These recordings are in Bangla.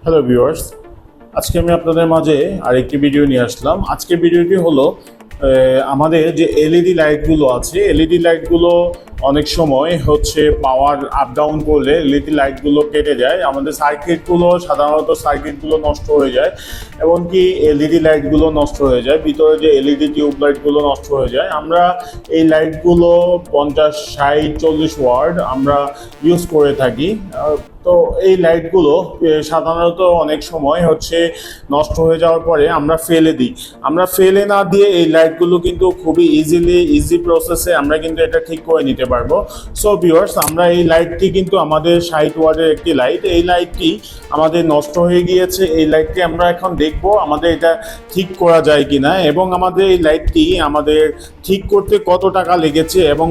হ্যালো ভিউয়ার্স, আজকে আমি আপনাদের মাঝে আরেকটি ভিডিও নিয়ে আসলাম। আজকের ভিডিওটি হলো আমাদের যে এলইডি লাইটগুলো আছে, এলইডি লাইটগুলো অনেক সময় হচ্ছে পাওয়ার আপ ডাউন করলে এলইডি লাইটগুলো কেটে যায়, আমাদের সার্কিটগুলো নষ্ট হয়ে যায়, এমনকি এলইডি লাইটগুলো নষ্ট হয়ে যায়, ভিতরে যে এলইডি টিউব লাইটগুলো নষ্ট হয়ে যায়। আমরা এই লাইটগুলো 50, 60, 40 ওয়াট আমরা ইউজ করে থাকি। তো এই লাইটগুলো সাধারণত অনেক সময় হচ্ছে নষ্ট হয়ে যাওয়ার পরে আমরা ফেলে দিই। আমরা ফেলে না দিয়ে এই লাইটগুলো কিন্তু খুবই ইজি প্রসেসে আমরা কিন্তু এটা ঠিক করে নিতে পারবো। সো ভিউয়ার্স, আমরা এই লাইটটি কিন্তু আমাদের 60 ওয়াটের একটি লাইট, এই লাইটটি আমাদের নষ্ট হয়ে গিয়েছে। এই লাইটটি আমরা এখন দেখব আমাদের এটা ঠিক করা যায় কিনা, এবং আমাদের এই লাইটটি আমাদের ঠিক করতে কত টাকা লেগেছে এবং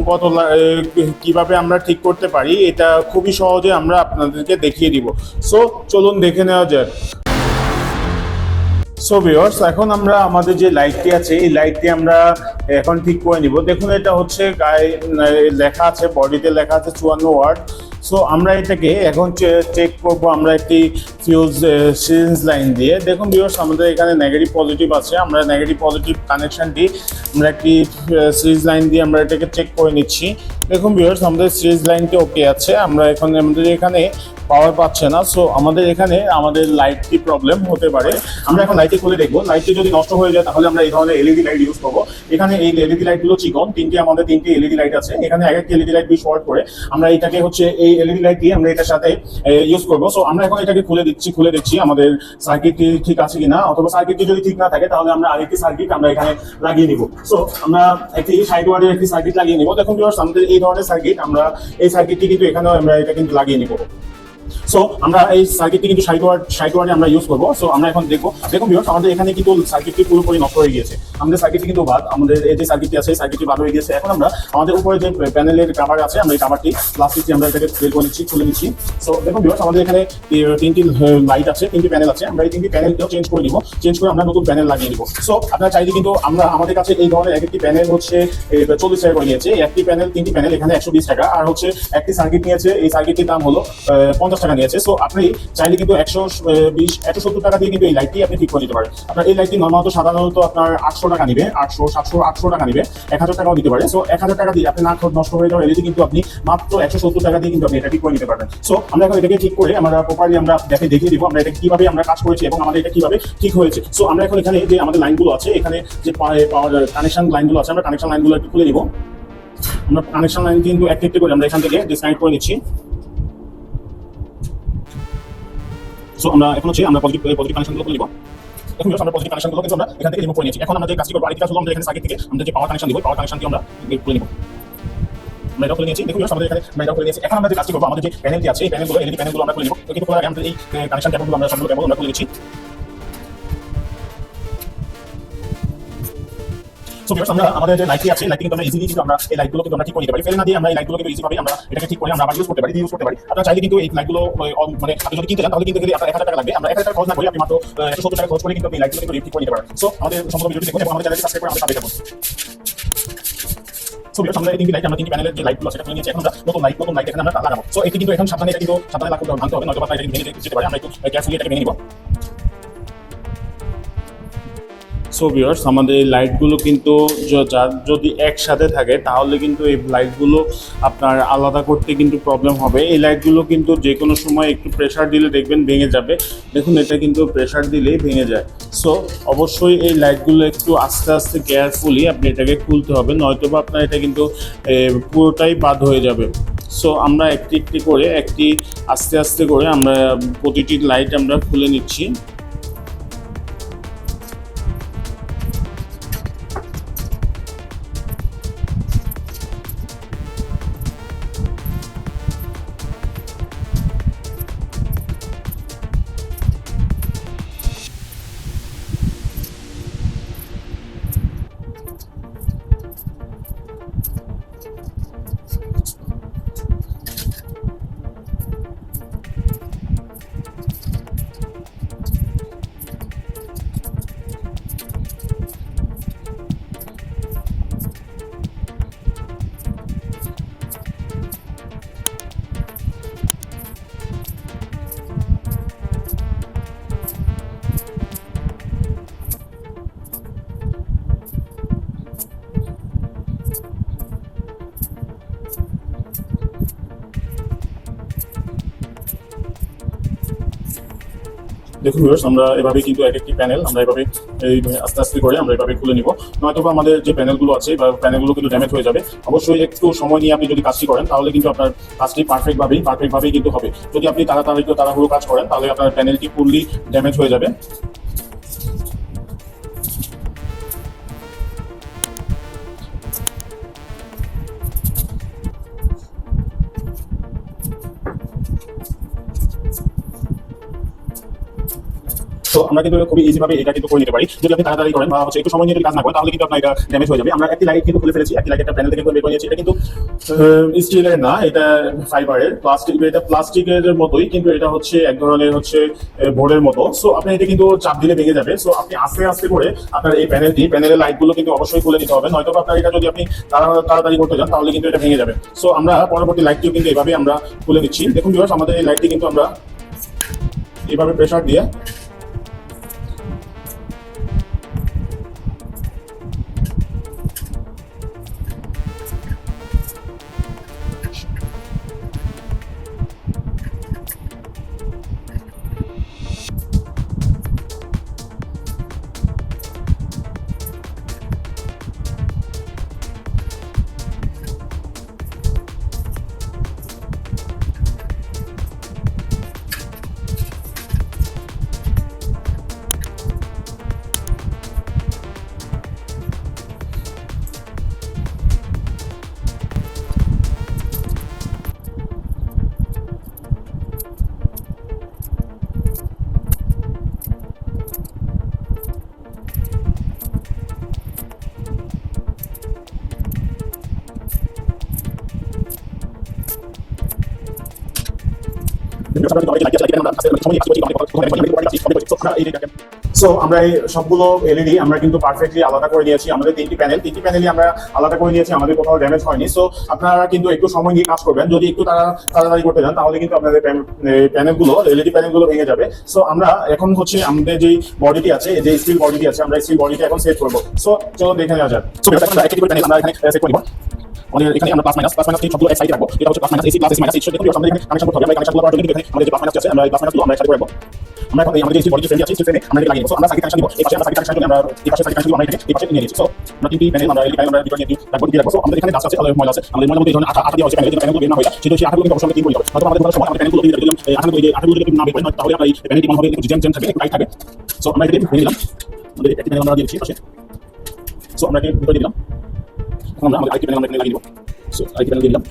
কিভাবে আমরা ঠিক করতে পারি, এটা খুবই সহজে আমরা আপনাদেরকে দেখিয়ে দিব। সো চলুন দেখে নেওয়া যাক। সো ভিউয়ার্স, এখন আমরা আমাদের যে লাইটটি আছে এই লাইটটি আমরা এখন ঠিক করে নিব। দেখুন, এটা হচ্ছে গায়ে লেখা আছে, বডিতে লেখা আছে 54 ওয়াট। সো আমরা এটাকে এখন চেক করব আমরা একটি ফিউজ সিরিঞ্জ লাইন দিয়ে। দেখুন ভিউয়ার্স, আমাদের এখানে নেগেটিভ পজিটিভ আছে, আমরা নেগেটিভ পজিটিভ কানেকশনটি আমরা একটি সিরিজ লাইন দিয়ে আমরা এটাকে চেক করে নিচ্ছি। দেখুন ভিউয়ার্স, আমাদের সিরিজ লাইনটি ওকে আছে, আমরা এখন আমাদের এখানে পাওয়ার পাচ্ছে না। সো আমাদের লাইটটি প্রবলেম হতে পারে। আমরা এখন লাইটটি খুলে দেখবো, লাইটটি যদি নষ্ট হয়ে যায় তাহলে আমরা এই ধরনের এলইডি লাইট ইউজ করবো। এখানে এই এলইডি লাইটগুলো চিকন, আমাদের তিনটি এলইডি লাইট আছে, এখানে একটি এলইডি লাইট 20 ওয়াট করে আমরা এটাকে হচ্ছে এই এলইডি লাইট দিয়ে আমরা এটার সাথে ইউজ করবো। সো আমরা এখন এটাকে খুলে দিচ্ছি আমাদের সার্কিটটি ঠিক আছে কিনা, অথবা সার্কিটটি যদি ঠিক না থাকে তাহলে আমরা আরেকটি সার্কিট আমরা এখানে লাগিয়ে নিব। সো আমরা একটি 60 ওয়াটের একটি সার্কিট লাগিয়ে নিব। দেখুন ভিউয়ার্স, আমাদের এই ধরনের সার্কিট, আমরা এই সার্কিটটি কিন্তু এখানেও আমরা এটা কিন্তু লাগিয়ে নিব। সো আমরা এই সার্কিটটি কিন্তু 60 ওয়াটে আমরা ইউজ করবো। সো আমরা এখন দেখুন ভিউয়ার্স, আমাদের এখানে কিন্তু সার্কিটটি পুরোপুরি নষ্ট হয়ে গিয়েছে। আমাদের সার্কিটটি কিন্তু বাদ, আমাদের এই যে সার্কিটটি আছে সার্কিটটি বাদ হয়ে গিয়েছে। এখন আমরা আমাদের উপরে যে প্যানেলের কাভার আছে, আমরা এই কাভারটি প্লাস্টিকটি আমরা এটাকে বের করে নিচ্ছি, খুলে নিচ্ছি। সো দেখুন ভিউয়ার্স, আমাদের এখানে তিনটি লাইট আছে, তিনটি প্যানেল আছে, আমরা এই তিনটি প্যানেলকেও চেঞ্জ করে নিব, চেঞ্জ করে আমরা নতুন প্যানেল লাগিয়ে নিব। সো আপনারা চাইলে কিন্তু আমাদের কাছে এই ধরনের একটি প্যানেল হচ্ছে 40 টাকা করে নিয়েছে, একটি প্যানেল, তিনটি প্যানেল এখানে 120 টাকা, আর হচ্ছে একটি সার্কিট নিয়েছে, এই সার্কিটটির দাম হলো 50 টাকা নিয়েছে। সো আপনি চাইলে কিন্তু 170 টাকা দিয়ে কিন্তু এই লাইটটি আপনি ঠিক করে নিতে পারেন। আপনার এই লাইটটি সাধারণত আপনার 800 টাকা নিবে, 800, 700, 800 টাকা নিবে, 1000 টাকাও দিতে পারে। সো 1000 টাকা দিয়ে আপনি না নষ্ট হয়ে যাওয়া এলইডি কিন্তু আপনি মাত্র 170 টাকা দিয়ে কিন্তু আপনি এটা ঠিক করে নিতে পারবেন। সো আমরা এখন এটাকে ঠিক করে আমরা প্রপারলি আমরা দেখিয়ে দিব আমরা এটা কিভাবে আমরা কাজ করেছি এবং আমাদের এটা কিভাবে ঠিক হয়েছে। সো আমরা এখন এখানে যে আমাদের লাইনগুলো আছে, এখানে যে পাওয়ার কানেকশন লাইনগুলো আছে, আমরা কানেকশন লাইনগুলো একটু খুলে নিব। আমরা কানেকশন লাইন কিন্তু একটি করে আমরা এখান থেকে ডিসকানেক্ট করে নিচ্ছি। সো আমরা এখন হচ্ছে আমরা পজিটিভ কানেকশনগুলো খুলে নিব। এখন আমরা পজিটিভ কানেকশনগুলো কিন্তু আমরা এখান থেকে রিমুভ করে নিয়েছি। এখন আমরা যে কাজটি করব, আরেকটি কাজ হলো আমরা এখানে সার্কিট থেকে আমরা যে পাওয়ার কানেকশন দিব, পাওয়ার কানেকশনটি আমরা খুলে নিব। আমরা এটা খুলে নিয়েছি। দেখুন আমাদের এখানে আমরা এটা খুলে নিয়েছি। এখন আমরা যে কাজটি করব, আমাদের যে প্যানেলটি আছে এই প্যানেলগুলো, এলইডি প্যানেলগুলো আমরা খুলে নিব। তো কিন্তু খোলার আগে আমরা এই কানেকশন কেবলগুলো আমরা সবগুলো কেবল আমরা খুলে নিচ্ছি। সো ভিউয়ার্স, আমরা আমাদের যে লাইটটি আছে, লাইটটি কিন্তু আমরা ইজিলি কিন্তু আমরা এই লাইটগুলো কিন্তু আমরা ঠিক করে নিতে পারি, ফেলে না দিয়ে আমরা এই লাইটগুলো কিন্তু ইজিভাবে আমরা এটাকে ঠিক করে আমরা আবার ইউজ করতে পারি, ইউজ করতে পারি। আপনারা চাইলে কিন্তু এই লাইটগুলো মানে আপনি যদি কিনতে চান তাহলে কিনতে গেলে আপনার 1000 টাকা লাগবে। আমরা 1000 টাকা খরচ না করে আপনি মাত্র 170 টাকা খরচ করে কিন্তু এই লাইটগুলো কিন্তু ঠিক করে নিতে পারেন। সো আমাদের সম্পূর্ণ ভিডিওটি দেখুন এবং আমাদের চ্যানেলটি সাবস্ক্রাইব করে আমাদের সাথে থাকুন। সো ভিউয়ার্স, আমরা এই তিনটি লাইট, আমরা তিনটি প্যানেলের যে লাইটগুলো আছে সেটা খুলে নিয়েছি। এখন আমরা নতুন লাইট এখানে আমরা লাগাবো। সো এটি কিন্তু এখন সাবধানে ভাঙতে হবে, নয়তো এটা ভেঙে যেতে পারে। আমরা একটু কেয়ারফুলি এটাকে ভেঙে নিব। সো ভিউয়ার্স, আমাদের এই লাইটগুলো কিন্তু যদি একসাথে থাকে তাহলে কিন্তু এই লাইটগুলো আপনার আলাদা করতে কিন্তু প্রবলেম হবে। এই লাইটগুলো কিন্তু যে কোনো সময় একটু প্রেশার দিলে দেখবেন ভেঙে যাবে। দেখুন, এটা কিন্তু প্রেশার দিলেই ভেঙে যায়। সো অবশ্যই এই লাইটগুলো একটু আস্তে আস্তে কেয়ারফুলি আপনি এটাকে খুলতে হবে, নয়তো বা আপনার এটা কিন্তু পুরোটাই বাদ হয়ে যাবে। সো আমরা একটি আস্তে আস্তে করে আমরা প্রতিটি লাইট আমরা খুলে নিচ্ছি। দেখুন ভিউয়ার্স, আমরা এভাবে কিন্তু এক একটি প্যানেল আমরা এভাবে এই আস্তে আস্তে করে আমরা এভাবে খুলে নিব, নয়তো আমাদের যে প্যানেলগুলো আছে বা প্যানেলগুলো কিন্তু ড্যামেজ হয়ে যাবে। অবশ্যই একটু সময় নিয়ে আপনি যদি কাজটি করেন তাহলে কিন্তু আপনার কাজটি পারফেক্টভাবেই কিন্তু হবে। যদি আপনি তাড়াহুড়ো কাজ করেন তাহলে আপনার প্যানেলটি ফুললি ড্যামেজ হয়ে যাবে। তো আমরা কিন্তু খুবই ইজি ভাবে এটা কিন্তু করে নিতে পারি যদি আপনি তাড়াতাড়ি করেন বা একটু সময় নিয়ে যদি কাজ না করেন, তাহলে কিন্তু আপনার এটা ড্যামেজ হয়ে যাবে। আমরা একটি লাইট কিন্তু খুলে ফেলেছি, একটি লাইট একটা প্যানেল থেকে বের করে নিয়েছি। এটা কিন্তু স্টিলের না, এটা ফাইবারের, এটা প্লাস্টিকের মতোই, কিন্তু এটা হচ্ছে এক ধরনের বোর্ডের মতো। সো আপনি এটা কিন্তু চাপ দিলে ভেঙে যাবে। সো আপনি আস্তে আস্তে করে আপনার এই প্যানেলের লাইটগুলো কিন্তু অবশ্যই খুলে নিতে হবে, নয়তো আপনার এটা যদি আপনি তাড়াতাড়ি করতে যান তাহলে কিন্তু এটা ভেঙে যাবে। সো আমরা পরবর্তী লাইটটিও কিন্তু এভাবে আমরা খুলে নিচ্ছি। দেখুন ভিউয়ার্স, আমাদের এই লাইটটি কিন্তু আমরা এভাবে প্রেসার দিয়ে সো আমরা এই সবগুলো এলইডি আমরা কিন্তু পারফেক্টলি আলাদা করে নিয়েছি। আমাদের তিনটি প্যানেলই আমরা আলাদা করে নিয়েছি, আমাদের কোথাও ড্যামেজ হয়নি। সো আপনারা কিন্তু একটু সময় নিয়ে কাজ করবেন, যদি একটু তাড়াতাড়ি করতে যান তাহলে কিন্তু আপনাদের এলইডি প্যানেলগুলো ভেঙে যাবে। সো আমরা এখন আমাদের যে বডিটি আছে, যে স্টিল বডিটি আছে, আমরা স্টিল বডিটি এখন সেট করবো। সো চলো দেখে নেওয়া যাক। সো আমরা এখানে সেট করব। আমাদের এখানে আমরা প্লাস মাইনাস সবগুলো এক সাইডে রাখবো। এটা হচ্ছে plus minus AC plus AC minus AC. দেখুন আমাদের এখানে কানেকশন করতে হবে। আমরা কানেকশনগুলো করার জন্য এখানে আমাদের যে প্লাস মাইনাস আছে, আমরা এই প্লাস মাইনাসগুলো আমরা একসাথে করে রাখবো। আমরা এখন আমাদের যে বডি ফ্রেম আছে, সেই ফ্রেমে আমরা লাগিয়ে দেব। সো আমরা সার্কিট কানেকশন দিব। এই পাশে আমরা সার্কিট কানেকশন আমরা এই পাশে সার্কিট কানেকশন আমরা এই পাশে নিয়ে নিয়েছি। সো আমরা তিনটি প্যানেল আমরা এই প্যানেল আমরা ডিভাইড দিয়ে রাখবো, দিয়ে রাখবো। সো আমাদের এখানে ডাস্ট আছে, আমাদের ময়লা আছে, আমাদের ময়লা মধ্যে এই ধরনের আঠা দিয়ে হচ্ছে প্যানেলগুলো বের না হয়, সেটা হচ্ছে আঠাগুলো কিন্তু অবশ্যই ক্লিন করতে হবে। নয়তো আমাদের সময় আমাদের প্যানেলগুলো দিয়ে দিলাম, এই আঠাগুলো যদি না বের হয় তাহলে আমরা এই প্যানেলটি মনে হবে একটু জ্যাম জ্যাম থাকবে, একটু টাইট থাকবে। সো আমরা এটাকে ভেঙে দিলাম, আমাদের একটি প্যানেল আমরা দিয়েছি পাশে। সো আমরা এটাকে ভিতরে দিলাম, আমরা আমাদের আরেকটি প্যানেল আমরা এখানে লাগিয়ে দেব। সো আরেকটি প্যানেল দিয়ে দিলাম,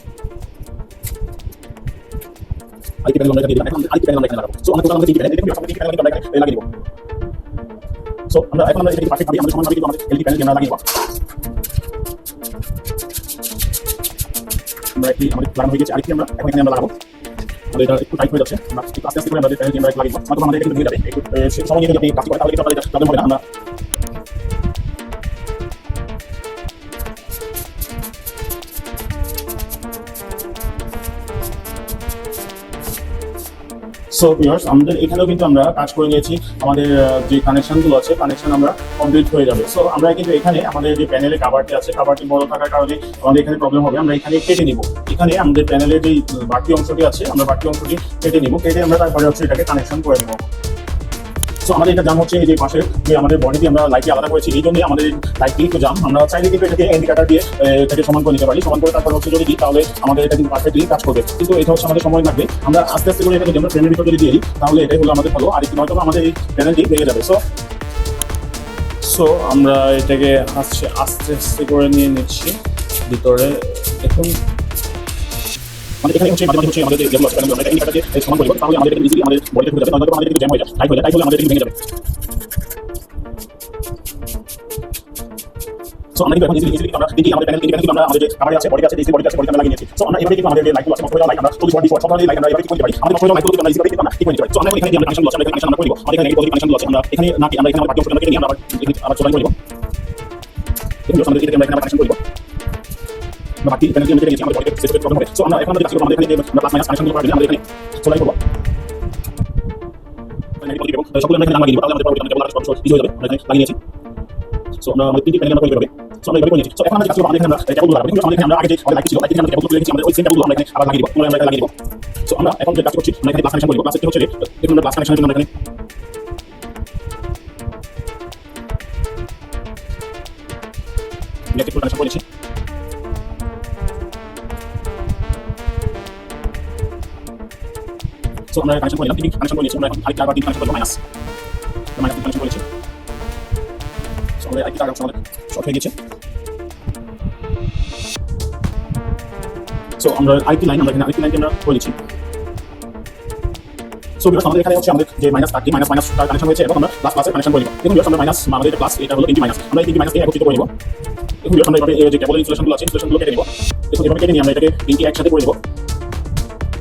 আরেকটি প্যানেল আমরা এখানে দিলাম, এখন আরেকটি প্যানেল আমরা এখানে লাগাবো। সো আমরা টোটাল তিনটি প্যানেল দেখুন, তিনটি প্যানেল আমরা এখানে লাগিয়ে দেব। সো আমরা এখন আমরা এটাকে পারফেক্ট ভাবে আমাদের সমানভাবে আমাদের এলইডি প্যানেল আমরা লাগিয়ে দেব। আমরা একটি আমাদের লাগানো হয়ে গেছে, আরেকটি আমরা এখন এখানে আমরা লাগাবো। আমাদের এটা একটু টাইট হয়ে যাচ্ছে, আমরা একটু আস্তে আস্তে করে আমাদের প্যানেল আমরা লাগিয়ে দেব। নয়তো আমাদের এটা কিন্তু ভেঙে যাবে। একটু সময় নিয়ে যদি আপনি কাজ করেন তাহলে কিন্তু আপনাদের এটা প্রবলেম হবে না। আমরা সো ভিউয়ার্স, আমাদের এখানেও কিন্তু আমরা কাজ করে নিয়েছি। আমাদের যে কানেকশনগুলো আছে, কানেকশন আমরা কমপ্লিট হয়ে যাবে। সো আমরা কিন্তু এখানে আমাদের যে প্যানেলের কাভারটি আছে, কাভারটি বড় থাকার কারণে আমাদের এখানে প্রবলেম হবে। আমরা এখানে কেটে নিব, এখানে আমাদের প্যানেলের যে বাকি অংশটি আছে আমরা বাকি অংশটি কেটে নিব, কেটে আমরা তারপরে এটাকে কানেকশন করে নেব। সো আমাদের এটা জাম হচ্ছে এই যে পাশে যে আমাদের বডিটি আমরা লাইটটি আলাদা করেছি, এই জন্যই আমাদের লাইটটি একটু জাম। আমরা চাইলে কিন্তু এটাকে ইন্ডিকেটর দিয়ে এটাকে সমান করে নিতে পারি, সমান করে তারপর যদি দিই তাহলে আমাদের এটা কিন্তু পারফেক্টলি কাজ করবে। কিন্তু এটা হচ্ছে আমাদের সময় লাগবে। আমরা আস্তে আস্তে করে এটা যদি আমরা ফ্রেমের ভিতরে যদি দিয়ে দিই তাহলে এটাই হলো আমাদের ভালো, আর একটু নয়তো আমাদের এই প্যানেলটি ভেঙে যাবে। সো আমরা এটাকে আস্তে আস্তে করে নিয়ে নিচ্ছি ভিতরে। এখন মানে এখানে হচ্ছে মাঝে হচ্ছে আমাদের যেগুলো আছে আমরা এটা ইন্ডিকেটর দিয়ে সমান করে তাহলে আমাদের এটা ইজিলি আমাদের বডিতে ঢুকে যাবে, নয়তো আমাদের কিন্তু জ্যাম হয়ে যায়, টাইট হয়ে যায়, টাইট হলে আমাদের এটা ভেঙে যাবে। সো আমরা কিন্তু এখন ইজিলি আমরা তিনটি আমাদের প্যানেল আমরা আমাদের যে কাভার আছে, বডি আছে, ডিসি বডি আছে, বডি আমরা লাগিয়ে নিয়েছি। সো আমরা এভাবে কিন্তু আমাদের যে লাইটগুলো আছে, মফসল লাইট আমরা 24 বডি সব লাইট আমরা এভাবে ঠিক করে পারি। আমাদের মফসল লাইটগুলো আমরা ইজিলি আমরা ঠিক করে পারি। সো আমরা এখানে যে আমরা কানেকশনগুলো আছে, আমরা কানেকশন আমরা করে দিব। আমাদের এখানে পজিটিভ কানেকশনগুলো আছে, আমরা এখানে নাকি আমরা এখানে বাকি অংশটা আমরা কেটে নিয়ে আমরা আবার চলাই করে দিব। দেখুন আমাদের এখানে আমরা এখানে কানেকশন করে দিব, বাকি প্যানেলটি আমরা কেটে নিয়েছি, আমাদের বডিতে সেট প্রবলেম হবে। সো আমরা এখন আমাদের কাজ করব, আমাদের এখানে আমরা প্লাস মাইনাস কানেকশনগুলো করার জন্য আমরা এখানে চলাই করব। সবগুলো আমরা এখানে লাগিয়ে দিব, তাহলে আমাদের পরবর্তী আমাদের সব ইজি হয়ে যাবে। আমরা এখানে লাগিয়ে নিয়েছি। সো আমরা আমাদের তিনটি প্যানেল আমরা করে দেব। সো আমরা এভাবে করে নিয়েছি। সো এখন আমাদের কাজ করব, আমাদের এখানে আমরা কেবল লাগাবো। কিন্তু আমাদের এখানে আমরা আগে যে লাইট ছিল, লাইট আমরা কেবল রেখেছি, আমরা ওই সেম কেবল আমরা এখানে আবার লাগিয়ে দিব, আমরা এখানে লাগিয়ে দিব। সো আমরা এখন যে কাজ করছি, আমরা এখানে প্লাস কানেকশন করব। প্লাস হচ্ছে দেখুন আমরা প্লাস কানেকশনের জন্য আমরা এখানে ইলেকট্রিক কানেকশন করেছি। সো আমরা কানেকশন করলাম, টিভি কানেকশন করেছি, আমরা এখন আরেকটা আবার টিভি কানেকশন করব মাইনাস কানেকশন করেছি। সো আমরা আরেকটা আগে আমাদের শর্ট হয়ে গেছে। সো আমরা আরেকটি লাইন আমরা করেছি। সো ভিউয়ার্স আমাদের এখানে হচ্ছে আমাদের যে মাইনাস কানেকশন হয়েছে এবং আমরা প্লাস প্লাসের কানেকশন করব। দেখুন ভিউয়ার্স আমরা মাইনাস আমাদের প্লাস এটা হলো তিনটি মাইনাস, আমরা এই তিনটি মাইনাসকে একত্রিত করে নেব। দেখুন ভিউয়ার্স আমরা এভাবে যে কেবলের ইনসুলেশনগুলো আছে ইনসুলেশনগুলো কেটে নেব। দেখুন এভাবে কেটে নিয়ে আমরা এটাকে তিনটি একসাথে করে নেব।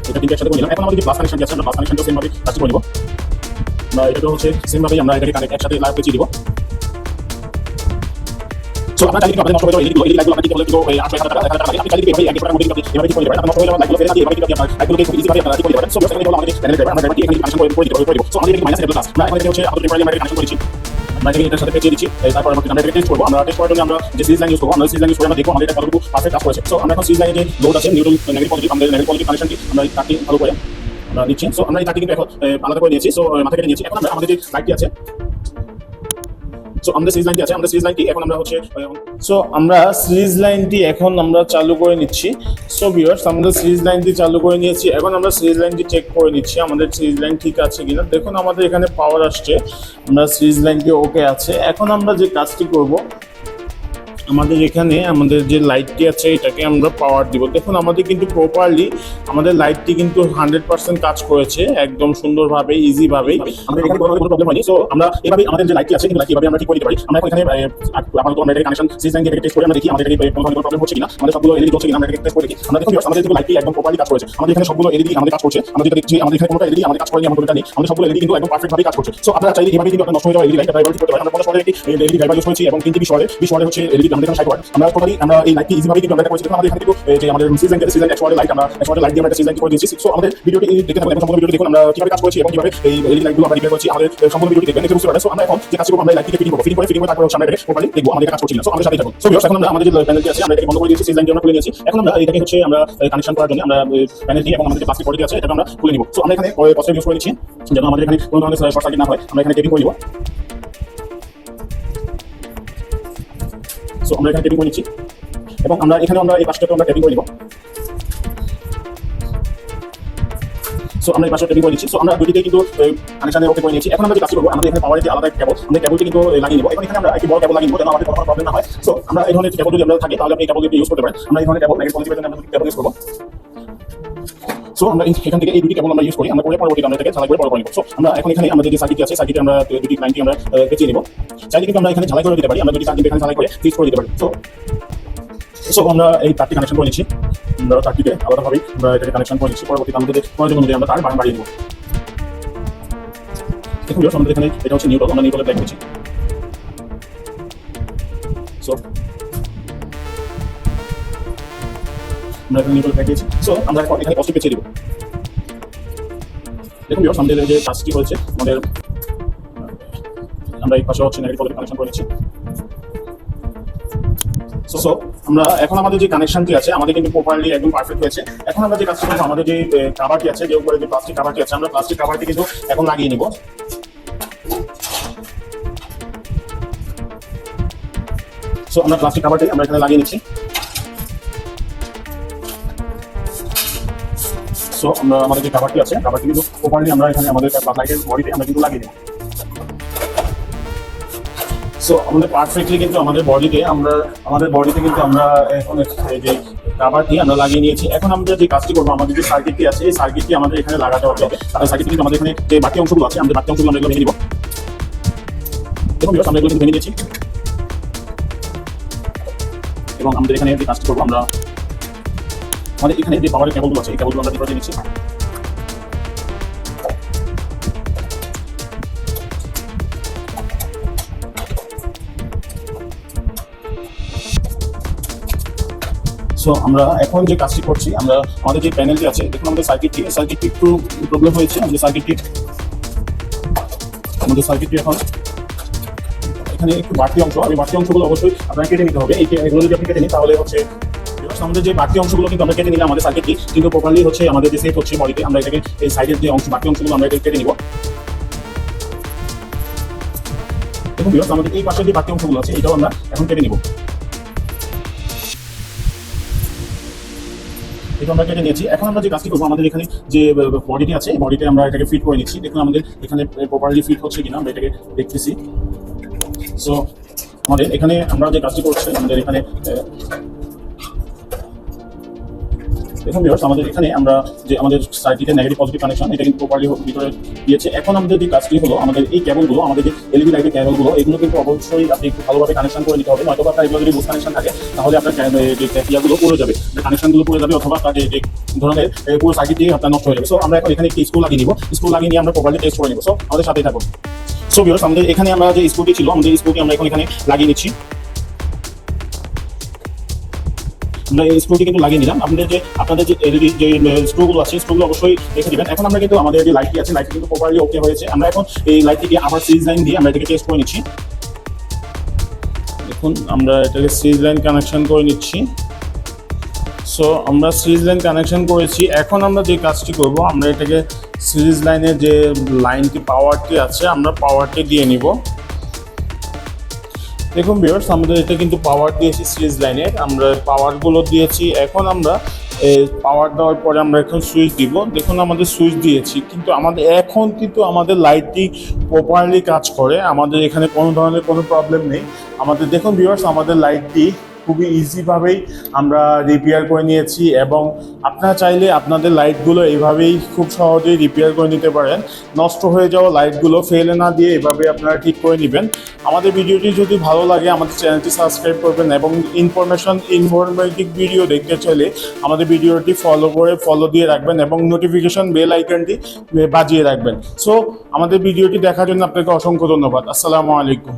এটা তিনটি একসাথে করে নিলাম। এখন আমাদের যে প্লাস কানেকশন আছে আমরা প্লাস কানেকশনটা সেম ভাবে কাজ করে নেব। আমরা এটাকে হচ্ছে সেম ভাবে আমরা এটাকে কানেক্ট একসাথে লাইভ পেঁচিয়ে দিব। সো আপনারা চাইলে আপনাদের নষ্ট হয়ে যাওয়া এলইডি লাইটগুলো আপনারা কি বলে কিন্তু 8,000 টাকা লাগে, আপনি চাইলে এভাবে এক টাকার মধ্যে এভাবে কি করে দিবেন, নষ্ট হয়ে যাওয়া লাইটগুলো ফেলে দিয়ে এভাবে কি আপনারা লাইটগুলোকে খুব ইজি ভাবে আপনারা কি করে দিবেন। সো সেখানে হলো আমাদের প্যানেল ড্রাইভার, আমরা ড্রাইভারটি এখানে কানেকশন করে দিব। সো আমাদের এখানে মাইনাস এটা প্লাস, আমরা এখানে হচ্ছে আমাদের টেম্পোরারি আমরা কানেকশন করেছি, আমরা এটার সাথে পেঁচিয়ে দিচ্ছি। তারপর আমরা এটাকে টেস্ট করব। আমরা টেস্ট করার জন্য আমরা যে সিরিজ লাইন ইউজ করব, আমরা সিরিজ লাইন ইউজ করে আমরা দেখব আমাদের এটা কতটুকু পারফেক্ট কাজ করেছে। সো আমরা এখন সিরিজ লাইনে যে লোড আছে নিউট্রাল নেগেটিভ পজিটিভ, আমাদের নেগেটিভ পজিটিভ কানেকশনটি আমরা তাকে ভালো করে আমরা নিচ্ছি। সো আমরা এই তাকে কিন্তু এখন আলাদা করে নিয়েছি। সো মাথা কেটে নিয়েছি। এখন আমরা আমাদের যে লাইটটি আছে, সো আমাদের সিরিজ লাইনটি আছে, আমাদের সিরিজ লাইনটি এখন আমরা হচ্ছে সিরিজ লাইনটি এখন আমরা চালু করে নিচ্ছি। সো ভিউয়ার্স আমাদের সিরিজ লাইনটি চালু করে নিয়েছি। এখন আমরা সিরিজ লাইনটি চেক করে নিচ্ছি আমাদের সিরিজ লাইন ঠিক আছে কিনা। দেখুন আমাদের এখানে পাওয়ার আসছে, আমরা সিরিজ লাইনটি ওকে আছে। এখন আমরা যে কাজটি করব, আমাদের এখানে আমাদের যে লাইটটি আছে এটাকে আমরা পাওয়ার দিব। দেখুন আমাদের কিন্তু প্রপারলি আমাদের লাইটটি কিন্তু 100% কাজ করেছে একদম সুন্দরভাবে, ইজিভাবে। আমাদের এখানে কোনো প্রবলেম হয়নি। সো আমরা এভাবে আমাদের যে লাইটটি আছে কিন্তু কিভাবে আমরা ঠিক করে দিতে পারি। আমরা এখানে আপাতত আমরা এটা কানেকশন সিরিজ লাইন থেকে টেস্ট করে আমরা দেখি আমাদের এখানে কোনো ধরনের প্রবলেম হচ্ছে কিনা, আমাদের সবগুলো এলইডি জ্বলছে কিনা আমরা এটা টেস্ট করে দেখি। আমরা দেখুন আমাদের যে লাইটটি একদম প্রপারলি কাজ করেছে, আমাদের এখানে সবগুলো এলইডি আমাদের কাজ করছে। আমরা যেটা দেখছি আমাদের এখানে কোনো এলইডি আমাদের কাজ করেনি, এমন কোনোটা নেই, আমাদের সবগুলো এলইডি কিন্তু একদম পারফেক্ট ভাবে কাজ করছে। সো আপনারা চাইলে এভাবে কিন্তু আপনারা নষ্ট হয়ে যাওয়া এলইডি লাইট ড্রাইভার ঠিক করতে পারেন। আমরা 50 ওয়াটের একটি এলইডি ড্রাইভার ইউজ করেছি এবং 3 টিভি শর্টে হচ্ছে এলইডি আমাদের এখানে 60 ওয়াট। আমরা টোটালি আমরা এই লাইটটি ইজিভাবে কিন্তু আমরা এটা করেছি। আমাদের এখানে কিন্তু যে আমাদের সিরিজ লাইন 100 ওয়াটের লাইট, আমরা 100 ওয়াটের লাইট দিয়ে আমরা সিরিজ লাইন করে দিয়েছি। সো আমাদের ভিডিওটি দেখতে থাকুন এবং সম্পূর্ণ ভিডিওটি দেখুন আমরা কিভাবে কাজ করেছি এবং কিভাবে এই এলইডি লাইটগুলো আমরা রিপেয়ার করেছি। আমাদের সম্পূর্ণ ভিডিওটি দেখবেন, দেখে বুঝতে পারবেন। সো আমরা এখন যে কাজ করব, আমরা লাইটটিকে ফিটিং করে তারপর আমরা এটাকে প্রপারলি দেখব আমাদের কাজ করছে কিনা। সো আমাদের সাথে থাকুন। সো ভিউয়ার্স এখন আমরা আমাদের যে প্যানেলটি আছে আমরা এটাকে বন্ধ করে দিয়েছি, সিরিজ লাইনটি আমরা খুলে নিয়েছি। এখন আমরা এটাকে হচ্ছে আমরা কানেকশন করার জন্য আমরা প্যানেলটি এবং আমাদের যে প্লাস্টিক বডিটি আছে এটা আমরা খুলে নিব। সো আমরা এখানে পজিটিভ ইউজ করে নিচ্ছি যেন আমাদের এখানে কোনো ধরনের শর্ট সার্কিট না হয়। আমরা এখানে টেপিং করে নিব। সো আমরা এখানে টেপিং করে নিচ্ছি এবং আমরা এখানে আমরা এই পাশটাতে আমরা টেপিং করে নিব। সো আমরা এই পাশে টেপিং করে নিচ্ছি। সো আমরা দুটিতে কিন্তু কানেকশনে ওকে করে নিয়েছি। এখন আমরা যে কাজ করব, আমাদের এখানে পাওয়ারের যে আলাদা কেবল, আমরা কেবলটি কিন্তু লাগিয়ে নিব। এখন এখানে আমরা একটি বড় কেবল লাগিয়ে নিব যেন আমাদের কোনো প্রবলেম না হয়। সো আমরা এই ধরনের কেবল যদি আমরা থাকে তাহলে আপনি এই কেবলটি ইউজ করতে পারেন। আমরা এই ধরনের কেবল নেগেটিভ পজিটিভ আমরা কেবল ইউজ করব। সো আমরা এখান থেকে এই দুটি কেবল আমরা ইউজ করি, আমরা পরে পরবর্তীতে আমরা এটাকে ঝালাই করে বড় করে নিব। সো আমরা এখন এখানে আমাদের যে সার্কিট আছে সার্কিটে আমরা দুটি লাইনটি আমরা পেঁচিয়ে নিব। চাইলে কিন্তু আমরা এখানে ঝালাই করে দিতে পারি, আমরা দুটি সার্কিট এখানে ঝালাই করে ফিক্স করে দিতে পারি। সো আমরা এই তারটি কানেকশন করে নিচ্ছি, আমরা তারটিকে আলাদাভাবে আমরা এটাকে কানেকশন করে নিচ্ছি। পরবর্তীতে আমাদের প্রয়োজন অনুযায়ী আমরা তার বাড়িয়ে দেবো। দেখুন আমাদের এখানে এটা হচ্ছে নিউট্রাল, আমরা নিউট্রালে ব্যাক দিচ্ছি। সো আমরা এখানে নিউট্রাল ব্যাক দিয়েছি। সো আমরা এখন এখানে পজিটিভ পেঁচিয়ে দেবো। দেখুন ভিউয়ার্স আমাদের যে কাজটি হয়েছে, আমাদের আমরা এই পাশে হচ্ছে নেগেটিভ পজিটিভ কানেকশন করে নিচ্ছি। সো আমরা এখন আমাদের যে কানেকশনটি আছে আমাদের কিন্তু প্রপারলি একদম পারফেক্ট হয়েছে। এখন আমরা যে কাজটি করব, আমাদের যে কাভারটি আছে, যে উপরে যে প্লাস্টিক কাভারটি আছে, আমরা প্লাস্টিক কাভারটি কিন্তু এখন লাগিয়ে নিব। সো আমরা প্লাস্টিক কাভারটি আমরা এখানে লাগিয়ে নিচ্ছি। সো আমরা আমাদের যে কাভারটি আছে কাভারটি কিন্তু প্রপারলি আমরা এখানে আমাদের লাইটের বডিতে আমরা কিন্তু লাগিয়ে নেব। সো আমাদের পারফেক্টলি কিন্তু আমাদের বডিতে কিন্তু আমরা এখন এই যে কাভারটি আমরা লাগিয়ে নিয়েছি। এখন আমরা যে কাজটি করবো, আমাদের যে সার্কিটটি আছে এই সার্কিটটি আমাদের এখানে লাগাতে হবে। তাহলে সার্কিটটি কিন্তু আমাদের এখানে যে বাকি অংশগুলো আছে, আমাদের বাকি অংশগুলো আমরা এগুলো ভেঙে নিব। দেখুন আমরা এগুলো কিন্তু ভেঙে নিয়েছি এবং আমাদের এখানে যে কাজটি করবো, আমরা আমাদের এখানে যে পাওয়ারের কেবলগুলো আছে এই কেবলগুলো আমরা ডিপোজিট নিচ্ছি। সো আমরা এখন যে কাজটি করছি, আমরা আমাদের যে প্যানেলটি আছে, দেখুন আমাদের সার্কিটটি একটু প্রবলেম হয়েছে। আমাদের সার্কিটটি এখন এখানে একটু বাড়তি অংশ, এই বাড়তি অংশগুলো অবশ্যই আপনাকে কেটে নিতে হবে। এগুলো যদি আপনি কেটে নিন তাহলে হচ্ছে আমাদের যে বাকি অংশগুলো কিন্তু আমরা কেটে নিলে আমাদের সার্কিটটি কিন্তু প্রপারলি হচ্ছে আমাদের যে সেট হচ্ছে বডিতে। আমরা এটাকে এই সাইডের যে বাকি অংশগুলো আমরা এটা কেটে নিব। দেখুন ভিউয়ার্স আমাদের এই পাশে যে বাকি অংশগুলো আছে এটাও আমরা এখন কেটে নিব। এটা আমরা কেটে নিয়েছি। এখন আমরা যে কাজটি করবো, আমাদের এখানে যে বডিটি আছে, বডিতে আমরা এটাকে ফিট করে নিচ্ছি। দেখুন আমাদের এখানে প্রপারলি ফিট হচ্ছে কিনা আমরা এটাকে দেখতেছি। সো আমাদের এখানে আমরা যে কাজটি করছি, আমাদের এখানে দেখুন ভিউয়ার্স, আমাদের এখানে আমরা যে আমাদের সার্কিটের নেগেটিভ পজিটিভ কানেকশন এটা কিন্তু প্রপারলি ভিতরে দিয়েছে। এখন আমাদের যে কাজটি হলো, আমাদের এই কেবলগুলো, আমাদের যে এলইডি লাইটের কেবলগুলো, এগুলো কিন্তু অবশ্যই আপনি একটু ভালোভাবে কানেকশন করে নিতে হবে। নয়তো আপনার এগুলো যদি লুজ কানেকশন থাকে তাহলে আপনার যে ইয়াগুলো পড়ে যাবে, কানেকশনগুলো পড়ে যাবে, অথবা আপনার যে ধরনের পুরো সার্কিট দিয়ে আপনার নষ্ট হয়ে যাবে। সো আমরা এখন এখানে একটি স্ক্রু লাগিয়ে নিব, স্ক্রু লাগিয়ে নিয়ে আমরা প্রপারলি টেস্ট করে নিব। সো আমাদের সাথেই থাকুন। সো ভিউয়ার্স, আমাদের এখানে আমরা যে স্ক্রুটি ছিল, আমাদের স্ক্রুটি আমরা এখন এখানে লাগিয়ে নিচ্ছি। আমরা এই স্ক্রুটি কিন্তু লাগিয়ে নিলাম। আপনাদের যে এলইডি যে স্ক্রুগুলো আছে, স্ক্রুগুলো অবশ্যই রেখে দিবেন। এখন আমরা কিন্তু আমাদের যে লাইটটি আছে, লাইটটি কিন্তু প্রপারলি ওকে হয়েছে। আমরা এখন এই লাইটটিকে আবার সিরিজ লাইন দিয়ে আমরা এটাকে টেস্ট করে নিচ্ছি। দেখুন আমরা এটাকে সিরিজ লাইন কানেকশন করে নিচ্ছি। সো আমরা সিরিজ লাইন কানেকশন করেছি। এখন আমরা যে কাজটি করব, আমরা এটাকে সিরিজ লাইনের যে লাইনটি পাওয়ারটি আছে, আমরা পাওয়ারটি দিয়ে নিব। দেখুন ভিউয়ার্স, আমাদের এটা কিন্তু পাওয়ার দিয়েছি সিরিজ লাইনের, আমরা পাওয়ারগুলো দিয়েছি। এখন আমরা পাওয়ার দেওয়ার পরে আমরা এখন সুইচ দিব। দেখুন আমাদের সুইচ দিয়েছি, কিন্তু আমাদের লাইটটি প্রপারলি কাজ করে। আমাদের এখানে কোনো ধরনের কোনো প্রবলেম নেই। দেখুন ভিউয়ার্স, আমাদের লাইটটি খুবই ইজিভাবেই আমরা রিপেয়ার করে নিয়েছি, এবং আপনারা চাইলে আপনাদের লাইটগুলো এইভাবেই খুব সহজেই রিপেয়ার করে নিতে পারেন। নষ্ট হয়ে যাওয়া লাইটগুলো ফেলে না দিয়ে এভাবে আপনারা ঠিক করে নেবেন। আমাদের ভিডিওটি যদি ভালো লাগে আমাদের চ্যানেলটি সাবস্ক্রাইব করবেন, এবং ইনফরমেটিভ ভিডিও দেখতে চাইলে আমাদের ভিডিওটি ফলো দিয়ে রাখবেন, এবং নোটিফিকেশন বেল আইকনটি বাজিয়ে রাখবেন। সো আমাদের ভিডিওটি দেখার জন্য আপনাকে অসংখ্য ধন্যবাদ। আসসালামু আলাইকুম।